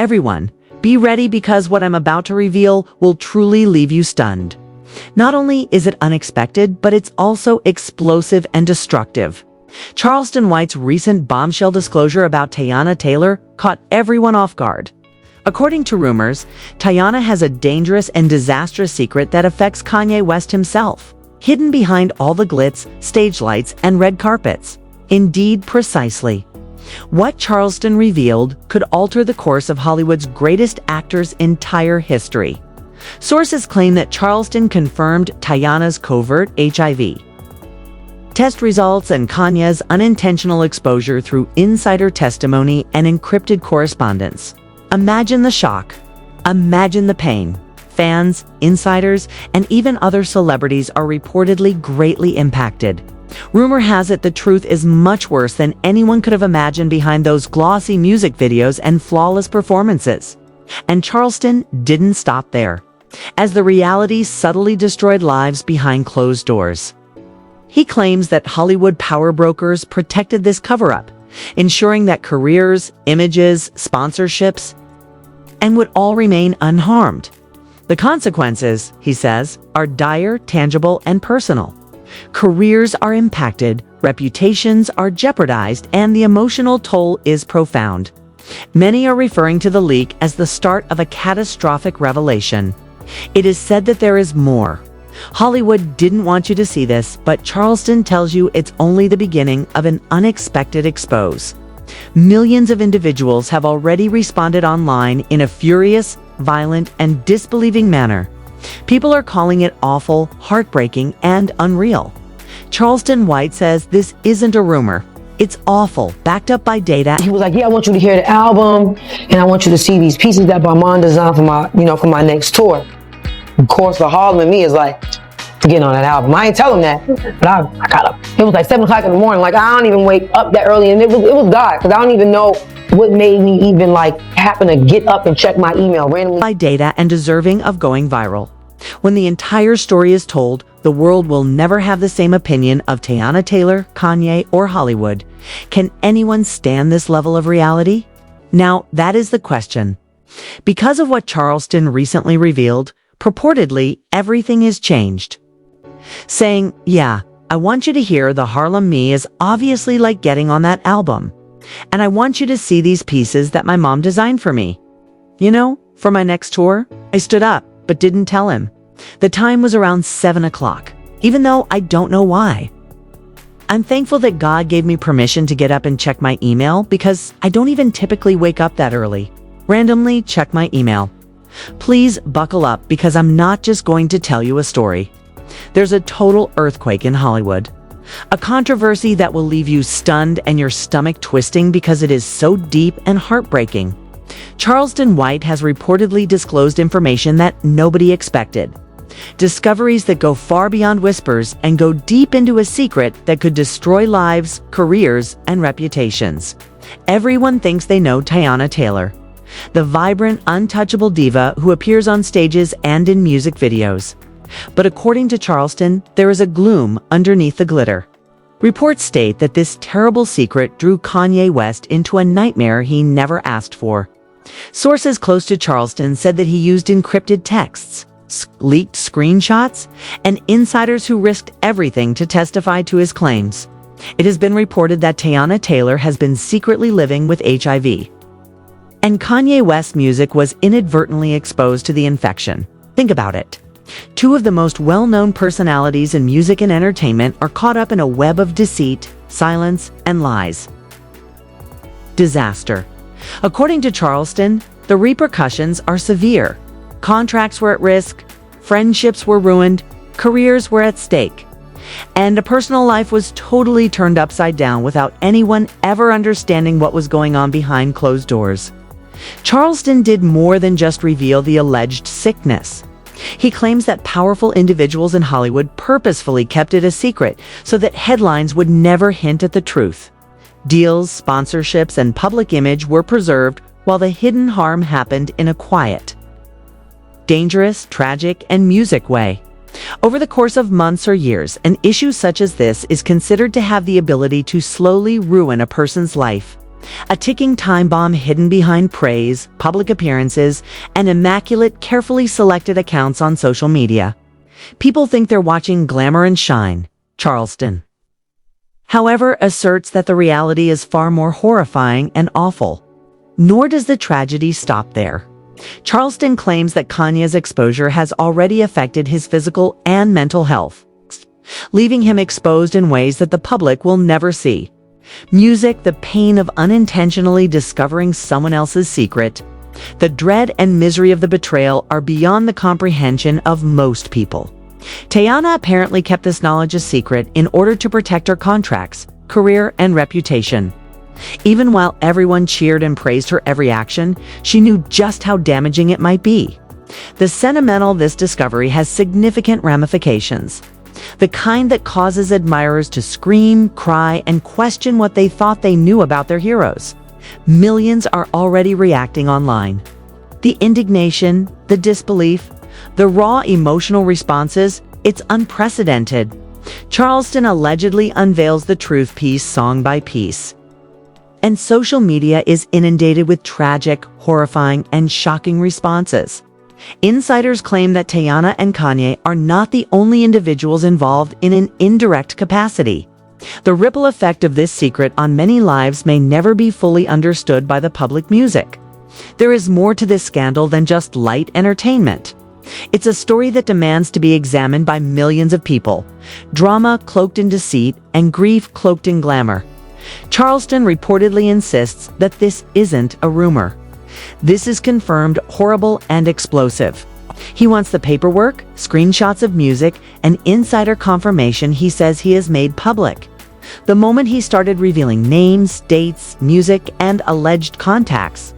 Everyone, be ready because what I'm about to reveal will truly leave you stunned. Not only is it unexpected, but it's also explosive and destructive. Charleston White's recent bombshell disclosure about Teyana Taylor caught everyone off guard. According to rumors, Teyana has a dangerous and disastrous secret that affects Kanye West himself, hidden behind all the glitz, stage lights, and red carpets. Indeed, precisely. What Charleston revealed could alter the course of Hollywood's greatest actor's entire history. Sources claim that Charleston confirmed Teyana's covert HIV test results and Kanye's unintentional exposure through insider testimony and encrypted correspondence. Imagine the shock. Imagine the pain. Fans, insiders, and even other celebrities are reportedly greatly impacted. Rumor has it the truth is much worse than anyone could have imagined behind those glossy music videos and flawless performances. And Charleston didn't stop there, as the reality subtly destroyed lives behind closed doors. He claims that Hollywood power brokers protected this cover-up, ensuring that careers, images, sponsorships, and would all remain unharmed. The consequences, he says, are dire, tangible, and personal. Careers are impacted, reputations are jeopardized, and the emotional toll is profound. Many are referring to the leak as the start of a catastrophic revelation. It is said that there is more. Hollywood didn't want you to see this, but Charleston tells you it's only the beginning of an unexpected expose. Millions of individuals have already responded online in a furious, violent, and disbelieving manner. People are calling it awful, heartbreaking, and unreal. Charleston White says this isn't a rumor. It's awful, backed up by data. He was like, yeah, I want you to hear the album, and I want you to see these pieces that Barman designed for my next tour. Of course, the Harlem in me is like, getting on that album. I ain't tell him that, but I got up. It was like 7 o'clock in the morning. Like, I don't even wake up that early, and it was God, because I don't even know what made me even happen to get up and check my email randomly. By data and deserving of going viral. When the entire story is told, the world will never have the same opinion of Teyana Taylor, Kanye, or Hollywood. Can anyone stand this level of reality? Now, that is the question. Because of what Charleston recently revealed, purportedly, everything is changed. Saying, yeah, I want you to hear the Harlem me is obviously like getting on that album. And I want you to see these pieces that my mom designed for me. You know, for my next tour, I stood up, but didn't tell him. The time was around 7 o'clock, even though I don't know why. I'm thankful that God gave me permission to get up and check my email because I don't even typically wake up that early. Randomly check my email. Please buckle up because I'm not just going to tell you a story. There's a total earthquake in Hollywood. A controversy that will leave you stunned and your stomach twisting because it is so deep and heartbreaking. Charleston White has reportedly disclosed information that nobody expected. Discoveries that go far beyond whispers and go deep into a secret that could destroy lives, careers, and reputations. Everyone thinks they know Teyana Taylor, the vibrant, untouchable diva who appears on stages and in music videos. But according to Charleston, there is a gloom underneath the glitter. Reports state that this terrible secret drew Kanye West into a nightmare he never asked for. Sources close to Charleston said that he used encrypted texts, leaked screenshots, and insiders who risked everything to testify to his claims. It has been reported that Teyana Taylor has been secretly living with HIV. And Kanye West's music was inadvertently exposed to the infection. Think about it. Two of the most well-known personalities in music and entertainment are caught up in a web of deceit, silence, and lies. Disaster. According to Charleston, the repercussions are severe. Contracts were at risk, friendships were ruined, careers were at stake, and a personal life was totally turned upside down without anyone ever understanding what was going on behind closed doors. Charleston did more than just reveal the alleged sickness. He claims that powerful individuals in Hollywood purposefully kept it a secret so that headlines would never hint at the truth. Deals, sponsorships, and public image were preserved while the hidden harm happened in a quiet, dangerous, tragic, and music way. Over the course of months or years, an issue such as this is considered to have the ability to slowly ruin a person's life. A ticking time bomb hidden behind praise, public appearances, and immaculate, carefully selected accounts on social media. People think they're watching glamour and shine. Charleston, however, asserts that the reality is far more horrifying and awful. Nor does the tragedy stop there. Charleston claims that Kanye's exposure has already affected his physical and mental health, leaving him exposed in ways that the public will never see. Music, the pain of unintentionally discovering someone else's secret, the dread and misery of the betrayal are beyond the comprehension of most people. Teyana apparently kept this knowledge a secret in order to protect her contracts, career, and reputation. Even while everyone cheered and praised her every action, she knew just how damaging it might be. The sentimental this discovery has significant ramifications. The kind that causes admirers to scream, cry, and question what they thought they knew about their heroes. Millions are already reacting online. The indignation, the disbelief, the raw emotional responses, it's unprecedented. Charleston allegedly unveils the truth piece song by piece. And social media is inundated with tragic, horrifying, and shocking responses. Insiders claim that Teyana and Kanye are not the only individuals involved in an indirect capacity. The ripple effect of this secret on many lives may never be fully understood by the public music. There is more to this scandal than just light entertainment. It's a story that demands to be examined by millions of people. Drama cloaked in deceit and grief cloaked in glamour. Charleston reportedly insists that this isn't a rumor. This is confirmed, horrible, and explosive. He wants the paperwork, screenshots of music, and insider confirmation he says he has made public. The moment he started revealing names, dates, music, and alleged contacts,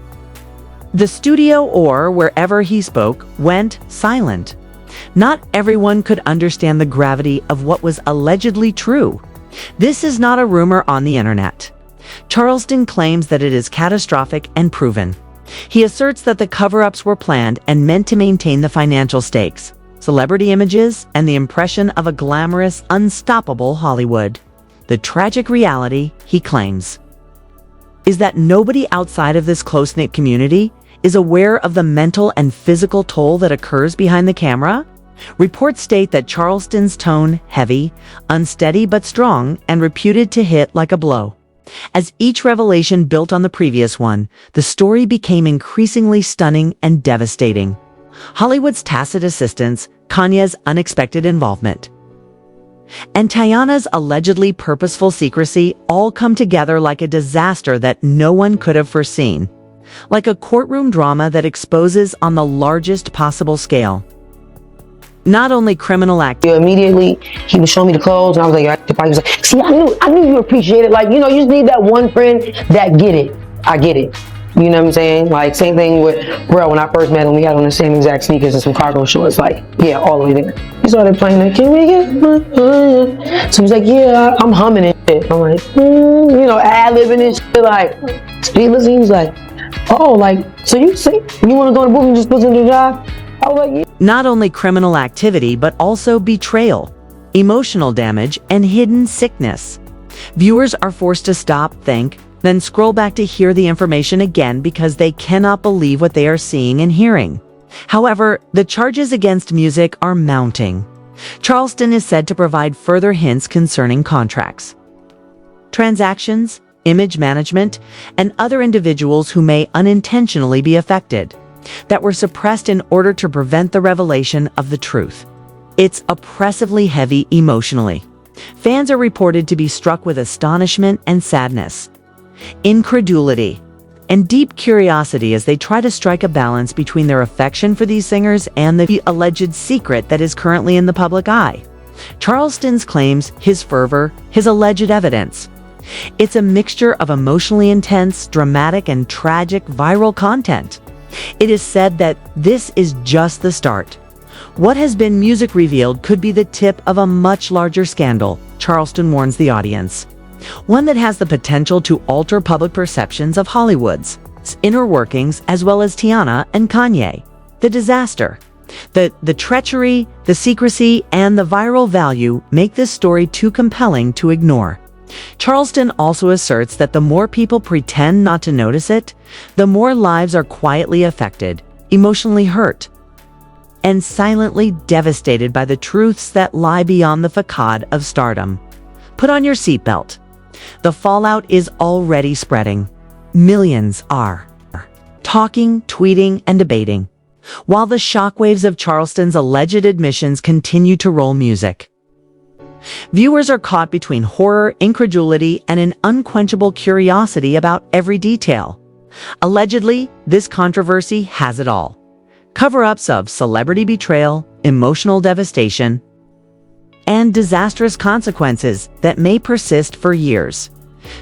the studio or wherever he spoke went silent. Not everyone could understand the gravity of what was allegedly true. This is not a rumor on the internet. Charleston claims that it is catastrophic and proven. He asserts that the cover-ups were planned and meant to maintain the financial stakes, celebrity images, and the impression of a glamorous, unstoppable Hollywood. The tragic reality, he claims, is that nobody outside of this close-knit community is aware of the mental and physical toll that occurs behind the camera. Reports state that Charleston's tone, heavy, unsteady but strong, and reputed to hit like a blow. As each revelation built on the previous one, the story became increasingly stunning and devastating. Hollywood's tacit assistance, Kanye's unexpected involvement, and Teyana's allegedly purposeful secrecy all come together like a disaster that no one could have foreseen. Like a courtroom drama that exposes on the largest possible scale. Not only criminal Immediately, he was showing me the clothes, and I was like, he was like, see, I knew you appreciate it. Like, you know, you just need that one friend that get it. I get it. You know what I'm saying? Like, same thing with bro. When I first met him, we had on the same exact sneakers and some cargo shorts. Like, yeah, all the way there. He started playing that. Can we get my So he's like, yeah, I'm humming and shit. I'm like, you know, ad-libbing and shit. Like, he listens. He was like, oh, like, so you say you want to go to the booth and just listen to the job? I was like, yeah. Not only criminal activity, but also betrayal, emotional damage, and hidden sickness. Viewers are forced to stop, think, then scroll back to hear the information again because they cannot believe what they are seeing and hearing. However, the charges against music are mounting. Charleston is said to provide further hints concerning contracts, transactions, image management, and other individuals who may unintentionally be affected, that were suppressed in order to prevent the revelation of the truth. It's oppressively heavy emotionally. Fans are reported to be struck with astonishment and sadness, incredulity, and deep curiosity as they try to strike a balance between their affection for these singers and the alleged secret that is currently in the public eye. Charleston's claims, his fervor, his alleged evidence. It's a mixture of emotionally intense, dramatic, and tragic viral content. It is said that this is just the start. What has been music revealed could be the tip of a much larger scandal, Charleston warns the audience. One that has the potential to alter public perceptions of Hollywood's inner workings, as well as Teyana and Kanye. The disaster, the treachery, the secrecy, and the viral value make this story too compelling to ignore. Charleston also asserts that the more people pretend not to notice it, the more lives are quietly affected, emotionally hurt, and silently devastated by the truths that lie beyond the facade of stardom. Put on your seatbelt. The fallout is already spreading. Millions are talking, tweeting, and debating, while the shockwaves of Charleston's alleged admissions continue to roll music. Viewers are caught between horror, incredulity, and an unquenchable curiosity about every detail. Allegedly, this controversy has it all. Cover-ups of celebrity betrayal, emotional devastation, and disastrous consequences that may persist for years.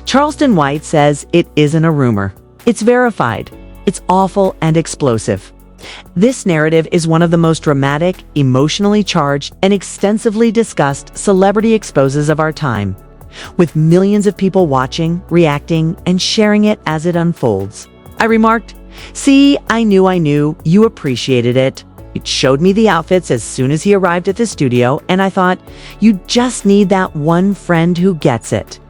Charleston White says it isn't a rumor. It's verified. It's awful and explosive. This narrative is one of the most dramatic, emotionally charged, and extensively discussed celebrity exposes of our time, with millions of people watching, reacting, and sharing it as it unfolds. I remarked, "See, I knew you appreciated it. It showed me the outfits as soon as he arrived at the studio, and I thought, you just need that one friend who gets it."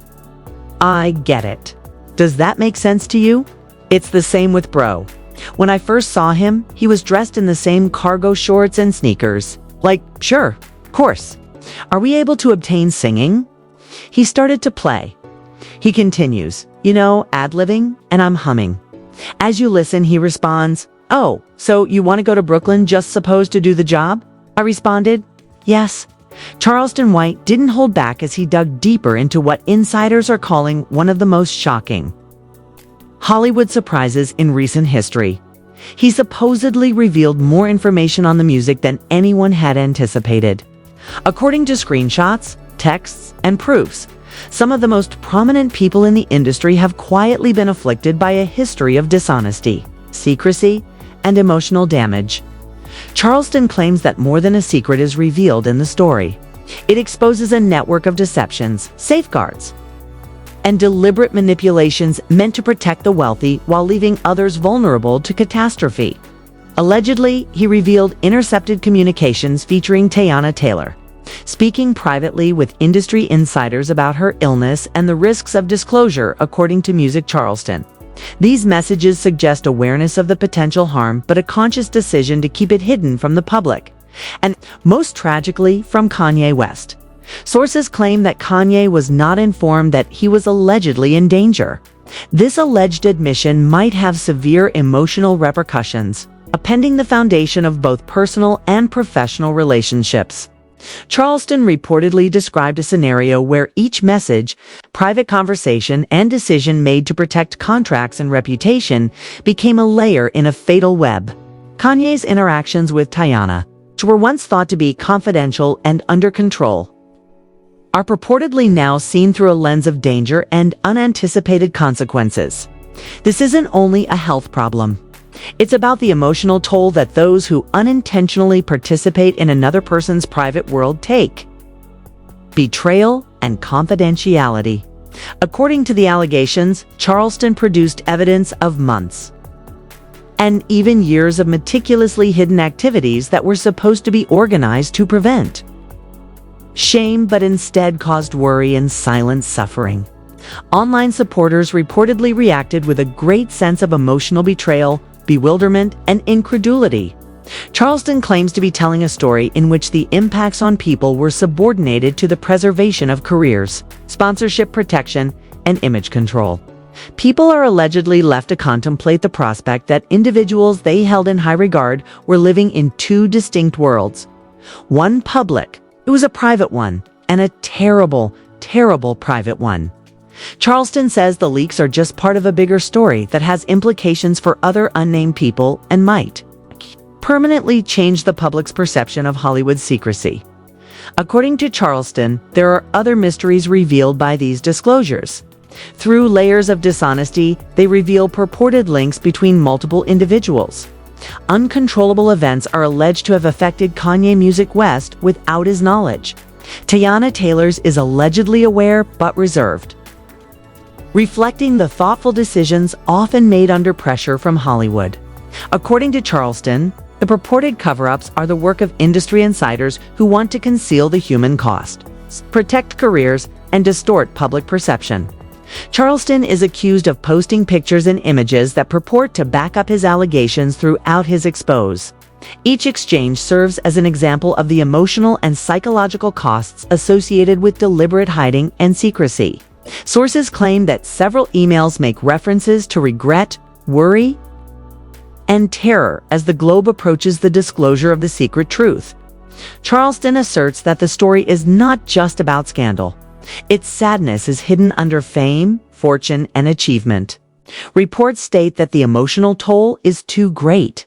I get it. Does that make sense to you? It's the same with Bro. When I first saw him, he was dressed in the same cargo shorts and sneakers. Like, sure, of course. Are we able to obtain singing? He started to play. He continues, ad-libbing, and I'm humming. As you listen, he responds, "Oh, so you want to go to Brooklyn just supposed to do the job?" I responded, "Yes." Charleston White didn't hold back as he dug deeper into what insiders are calling one of the most shocking Hollywood surprises in recent history. He supposedly revealed more information on the music than anyone had anticipated. According to screenshots, texts, and proofs, some of the most prominent people in the industry have quietly been afflicted by a history of dishonesty, secrecy, and emotional damage. Charleston claims that more than a secret is revealed in the story. It exposes a network of deceptions, safeguards, and deliberate manipulations meant to protect the wealthy while leaving others vulnerable to catastrophe. Allegedly, he revealed intercepted communications featuring Teyana Taylor, speaking privately with industry insiders about her illness and the risks of disclosure, according to Music Charleston. These messages suggest awareness of the potential harm, but a conscious decision to keep it hidden from the public, and most tragically, from Kanye West. Sources claim that Kanye was not informed that he was allegedly in danger. This alleged admission might have severe emotional repercussions, upending the foundation of both personal and professional relationships. Charleston reportedly described a scenario where each message, private conversation, and decision made to protect contracts and reputation became a layer in a fatal web. Kanye's interactions with Teyana, which were once thought to be confidential and under control, are purportedly now seen through a lens of danger and unanticipated consequences. This isn't only a health problem. It's about the emotional toll that those who unintentionally participate in another person's private world take. Betrayal and confidentiality. According to the allegations, Charleston produced evidence of months and even years of meticulously hidden activities that were supposed to be organized to prevent shame, but instead caused worry and silent suffering. Online supporters reportedly reacted with a great sense of emotional betrayal, bewilderment, and incredulity. Charleston claims to be telling a story in which the impacts on people were subordinated to the preservation of careers, sponsorship protection, and image control. People are allegedly left to contemplate the prospect that individuals they held in high regard were living in two distinct worlds. One public, it was a private one, and a terrible, terrible private one. Charleston says the leaks are just part of a bigger story that has implications for other unnamed people and might permanently change the public's perception of Hollywood's secrecy. According to Charleston, there are other mysteries revealed by these disclosures. Through layers of dishonesty, they reveal purported links between multiple individuals. Uncontrollable events are alleged to have affected Kanye Music West without his knowledge. Teyana Taylor's is allegedly aware but reserved, reflecting the thoughtful decisions often made under pressure from Hollywood. According to Charleston, the purported cover-ups are the work of industry insiders who want to conceal the human cost. protect careers, and distort public perception. Charleston is accused of posting pictures and images that purport to back up his allegations throughout his expose. Each exchange serves as an example of the emotional and psychological costs associated with deliberate hiding and secrecy. Sources claim that several emails make references to regret, worry, and terror as the globe approaches the disclosure of the secret truth. Charleston asserts that the story is not just about scandal. Its sadness is hidden under fame, fortune, and achievement. Reports state that the emotional toll is too great.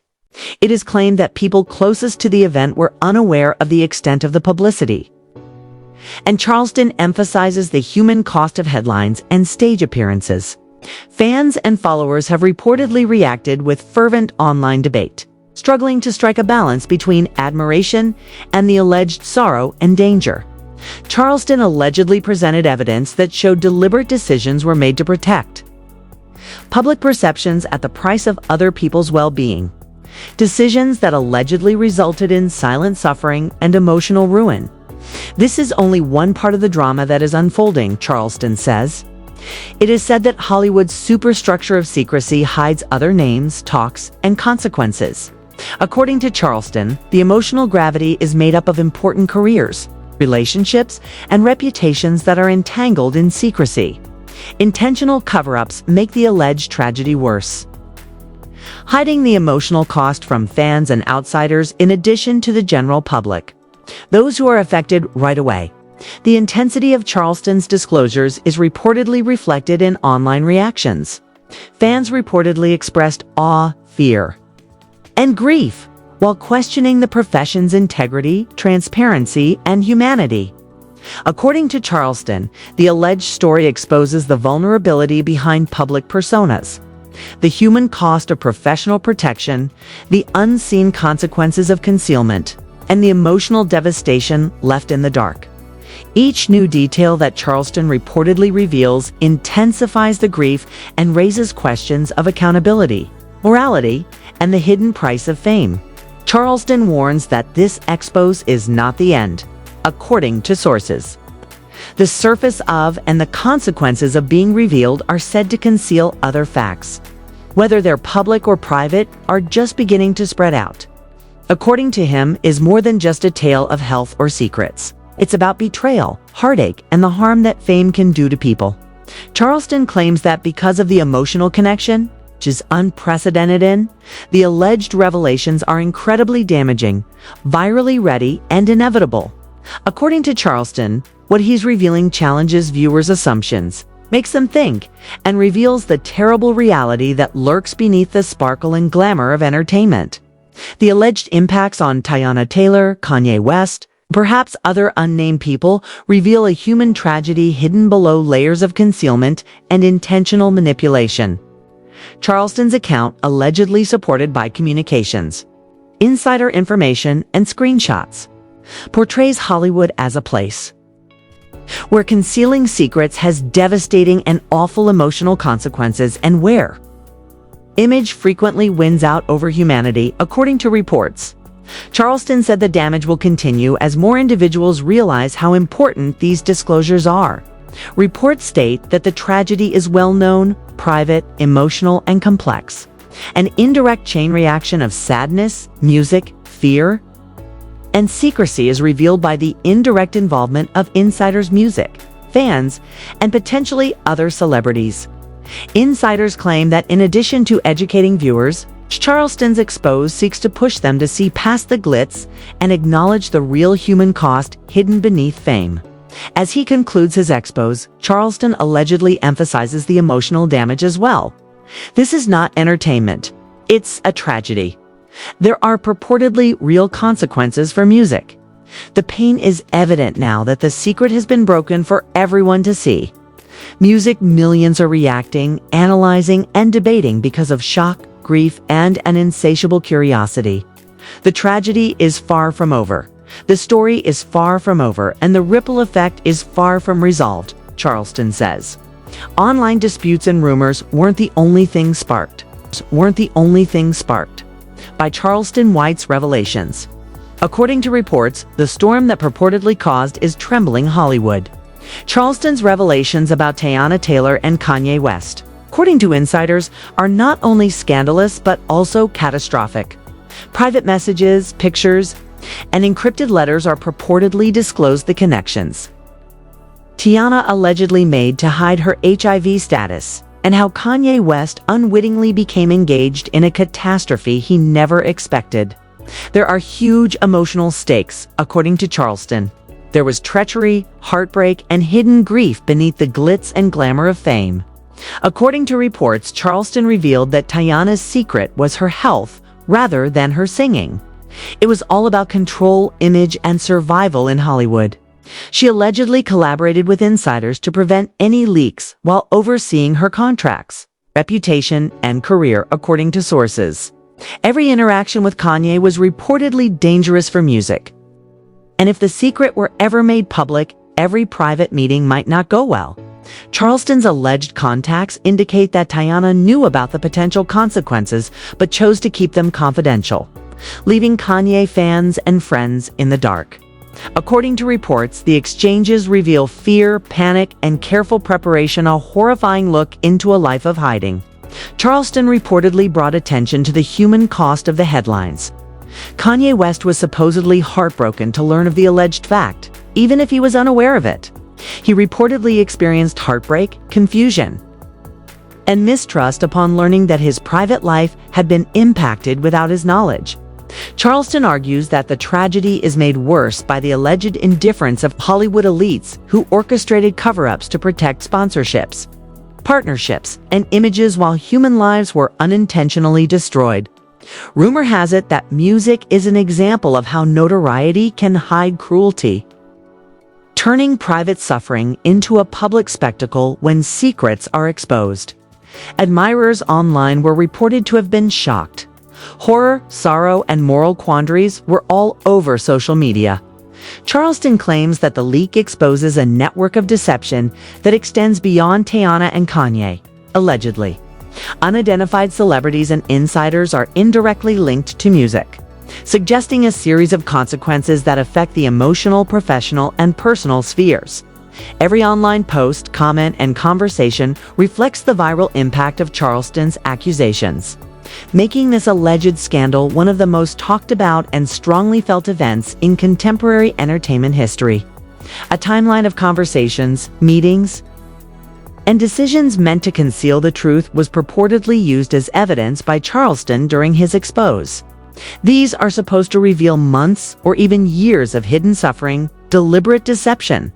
It is claimed that people closest to the event were unaware of the extent of the publicity. And Charleston emphasizes the human cost of headlines and stage appearances. Fans and followers have reportedly reacted with fervent online debate, struggling to strike a balance between admiration and the alleged sorrow and danger. Charleston allegedly presented evidence that showed deliberate decisions were made to protect public perceptions at the price of other people's well-being. Decisions that allegedly resulted in silent suffering and emotional ruin. This is only one part of the drama that is unfolding, Charleston says. It is said that Hollywood's superstructure of secrecy hides other names, talks, and consequences. According to Charleston, the emotional gravity is made up of important careers, relationships, and reputations that are entangled in secrecy. Intentional cover-ups make the alleged tragedy worse, hiding the emotional cost from fans and outsiders in addition to the general public, those who are affected right away. The intensity of Charleston's disclosures is reportedly reflected in online reactions. Fans reportedly expressed awe, fear, and grief, while questioning the profession's integrity, transparency, and humanity. According to Charleston, the alleged story exposes the vulnerability behind public personas, the human cost of professional protection, the unseen consequences of concealment, and the emotional devastation left in the dark. Each new detail that Charleston reportedly reveals intensifies the grief and raises questions of accountability, morality, and the hidden price of fame. Charleston warns that this expose is not the end, according to sources. The surface of and the consequences of being revealed are said to conceal other facts, whether they're public or private, are just beginning to spread out. According to him, is more than just a tale of health or secrets. It's about betrayal, heartache, and the harm that fame can do to people. Charleston claims that because of the emotional connection, which is unprecedented the alleged revelations are incredibly damaging, virally ready, and inevitable. According to Charleston, what he's revealing challenges viewers' assumptions, makes them think, and reveals the terrible reality that lurks beneath the sparkle and glamour of entertainment. The alleged impacts on Teyana Taylor, Kanye West, perhaps other unnamed people, reveal a human tragedy hidden below layers of concealment and intentional manipulation. Charleston's account, allegedly supported by communications, insider information, and screenshots, portrays Hollywood as a place where concealing secrets has devastating and awful emotional consequences and where image frequently wins out over humanity, according to reports. Charleston said the damage will continue as more individuals realize how important these disclosures are. Reports state that the tragedy is well-known, private, emotional, and complex. An indirect chain reaction of sadness, music, fear, and secrecy is revealed by the indirect involvement of insiders' music, fans, and potentially other celebrities. Insiders claim that in addition to educating viewers, Charleston's expose seeks to push them to see past the glitz and acknowledge the real human cost hidden beneath fame. As he concludes his expose, Charleston allegedly emphasizes the emotional damage as well. This is not entertainment. It's a tragedy. There are purportedly real consequences for music. The pain is evident now that the secret has been broken for everyone to see. Music millions are reacting, analyzing, and debating because of shock, grief, and an insatiable curiosity. The tragedy is far from over. The story is far from over, and the ripple effect is far from resolved, Charleston says. Online disputes and rumors weren't the only thing sparked by Charleston White's revelations. According to reports, the storm that purportedly caused is trembling Hollywood. Charleston's revelations about Teyana Taylor and Kanye West, according to insiders, are not only scandalous but also catastrophic. Private messages, pictures, and encrypted letters are purportedly disclosed the connections Teyana allegedly made to hide her HIV status, and how Kanye West unwittingly became engaged in a catastrophe he never expected. There are huge emotional stakes, according to Charleston. There was treachery, heartbreak, and hidden grief beneath the glitz and glamour of fame. According to reports, Charleston revealed that Teyana's secret was her health rather than her singing. It was all about control, image, and survival in Hollywood. She allegedly collaborated with insiders to prevent any leaks while overseeing her contracts, reputation, and career, according to sources. Every interaction with Kanye was reportedly dangerous for music. And if the secret were ever made public, every private meeting might not go well. Charleston's alleged contacts indicate that Teyana knew about the potential consequences but chose to keep them confidential, leaving Kanye fans and friends in the dark. According to reports, the exchanges reveal fear, panic, and careful preparation, a horrifying look into a life of hiding. Charleston reportedly brought attention to the human cost of the headlines. Kanye West was supposedly heartbroken to learn of the alleged fact, even if he was unaware of it. He reportedly experienced heartbreak, confusion, and mistrust upon learning that his private life had been impacted without his knowledge. Charleston argues that the tragedy is made worse by the alleged indifference of Hollywood elites who orchestrated cover-ups to protect sponsorships, partnerships, and images while human lives were unintentionally destroyed. Rumor has it that music is an example of how notoriety can hide cruelty, turning private suffering into a public spectacle when secrets are exposed. Admirers online were reported to have been shocked. Horror, sorrow, and moral quandaries were all over social media. Charleston claims that the leak exposes a network of deception that extends beyond Teyana and Kanye, allegedly. Unidentified celebrities and insiders are indirectly linked to music, suggesting a series of consequences that affect the emotional, professional, and personal spheres. Every online post, comment, and conversation reflects the viral impact of Charleston's accusations, making this alleged scandal one of the most talked about and strongly felt events in contemporary entertainment history. A timeline of conversations, meetings, and decisions meant to conceal the truth was purportedly used as evidence by Charleston during his expose. These are supposed to reveal months or even years of hidden suffering, deliberate deception,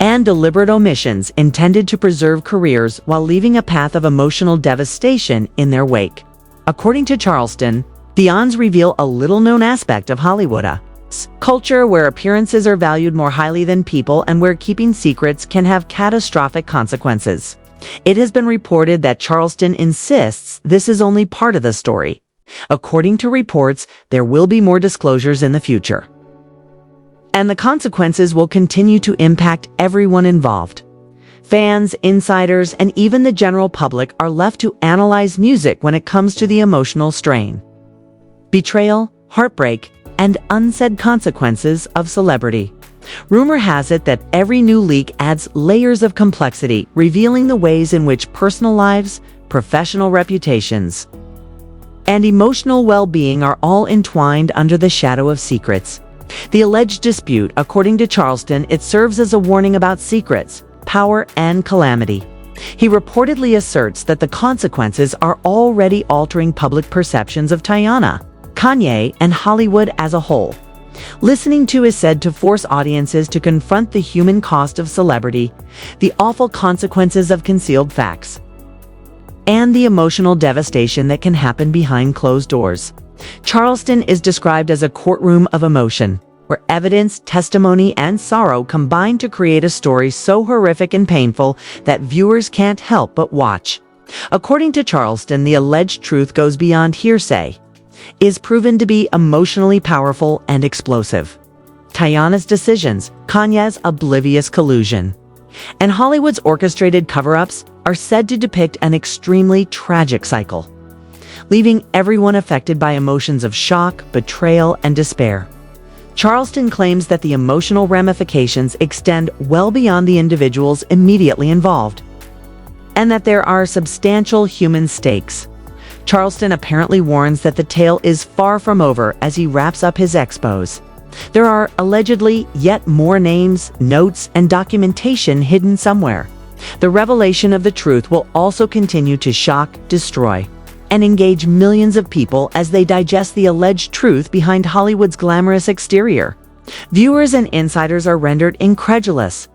and deliberate omissions intended to preserve careers while leaving a path of emotional devastation in their wake. According to Charleston, the ons reveal a little-known aspect of Hollywood's culture where appearances are valued more highly than people and where keeping secrets can have catastrophic consequences. It has been reported that Charleston insists this is only part of the story. According to reports, there will be more disclosures in the future, and the consequences will continue to impact everyone involved. Fans, insiders, and even the general public are left to analyze music when it comes to the emotional strain, betrayal, heartbreak, and unsaid consequences of celebrity. Rumor has it that every new leak adds layers of complexity, revealing the ways in which personal lives, professional reputations, and emotional well-being are all entwined under the shadow of secrets. The alleged dispute, according to Charleston, it serves as a warning about secrets, power, and calamity. He reportedly asserts that the consequences are already altering public perceptions of Teyana, Kanye, and Hollywood as a whole. Listening to is said to force audiences to confront the human cost of celebrity, the awful consequences of concealed facts, and the emotional devastation that can happen behind closed doors. Charleston is described as a courtroom of emotion, where evidence, testimony, and sorrow combine to create a story so horrific and painful that viewers can't help but watch. According to Charleston, the alleged truth goes beyond hearsay, is proven to be emotionally powerful and explosive. Teyana's decisions, Kanye's oblivious collusion, and Hollywood's orchestrated cover-ups are said to depict an extremely tragic cycle, leaving everyone affected by emotions of shock, betrayal, and despair. Charleston claims that the emotional ramifications extend well beyond the individuals immediately involved, and that there are substantial human stakes. Charleston apparently warns that the tale is far from over as he wraps up his expose. There are allegedly yet more names, notes, and documentation hidden somewhere. The revelation of the truth will also continue to shock, destroy, and engage millions of people as they digest the alleged truth behind Hollywood's glamorous exterior. Viewers and insiders are rendered incredulous.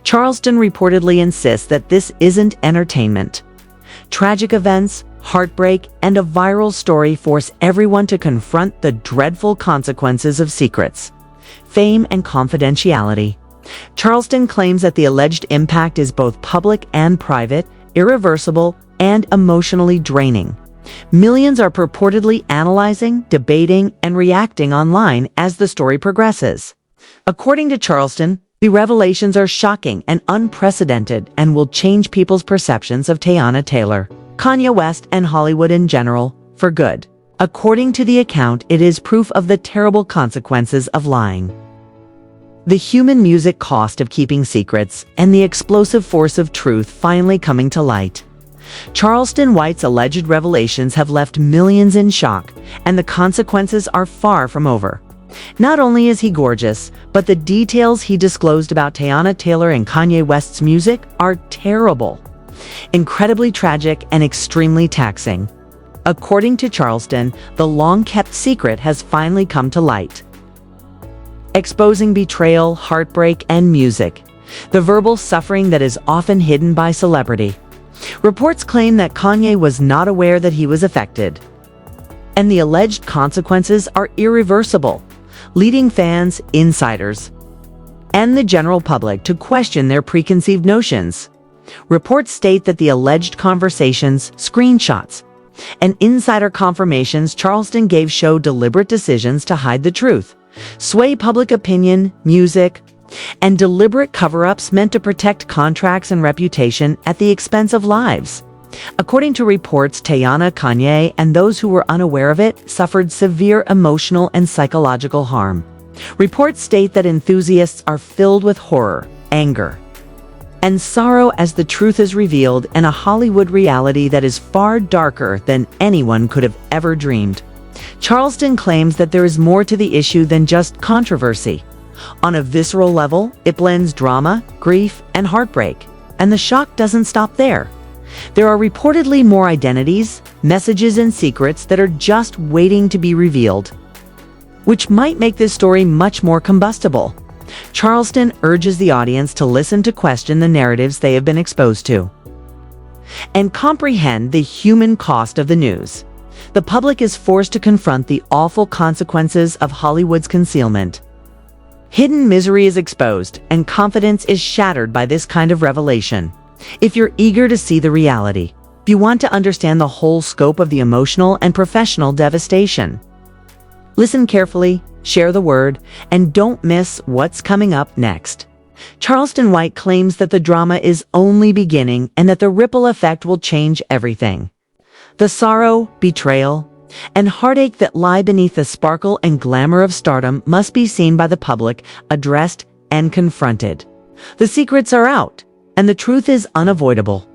Charleston reportedly insists that this isn't entertainment. Tragic events, heartbreak, and a viral story force everyone to confront the dreadful consequences of secrets, fame, and confidentiality. Charleston claims that the alleged impact is both public and private, irreversible, and emotionally draining. Millions are purportedly analyzing, debating, and reacting online as the story progresses. According to Charleston, the revelations are shocking and unprecedented and will change people's perceptions of Teyana Taylor, Kanye West, and Hollywood in general, for good. According to the account, it is proof of the terrible consequences of lying, the human music cost of keeping secrets, and the explosive force of truth finally coming to light. Charleston White's alleged revelations have left millions in shock, and the consequences are far from over. Not only is he gorgeous, but the details he disclosed about Teyana Taylor and Kanye West's music are terrible, incredibly tragic, and extremely taxing. According to Charleston, the long-kept secret has finally come to light, exposing betrayal, heartbreak, and music, the verbal suffering that is often hidden by celebrity. Reports claim that Kanye was not aware that he was affected, and the alleged consequences are irreversible, leading fans, insiders, and the general public to question their preconceived notions. Reports state that the alleged conversations, screenshots, and insider confirmations Charleston gave show deliberate decisions to hide the truth, sway public opinion, music, and deliberate cover-ups meant to protect contracts and reputation at the expense of lives. According to reports, Teyana, Kanye, and those who were unaware of it suffered severe emotional and psychological harm. Reports state that enthusiasts are filled with horror, anger, and sorrow as the truth is revealed in a Hollywood reality that is far darker than anyone could have ever dreamed. Charleston claims that there is more to the issue than just controversy. On a visceral level, it blends drama, grief, and heartbreak, and the shock doesn't stop there. There are reportedly more identities, messages, and secrets that are just waiting to be revealed, which might make this story much more combustible. Charleston urges the audience to listen to question the narratives they have been exposed to, and comprehend the human cost of the news. The public is forced to confront the awful consequences of Hollywood's concealment. Hidden misery is exposed, and confidence is shattered by this kind of revelation. If you're eager to see the reality, if you want to understand the whole scope of the emotional and professional devastation, listen carefully, share the word, and don't miss what's coming up next. Charleston White claims that the drama is only beginning and that the ripple effect will change everything. The sorrow, betrayal, and heartache that lie beneath the sparkle and glamour of stardom must be seen by the public, addressed, and confronted. The secrets are out, and the truth is unavoidable.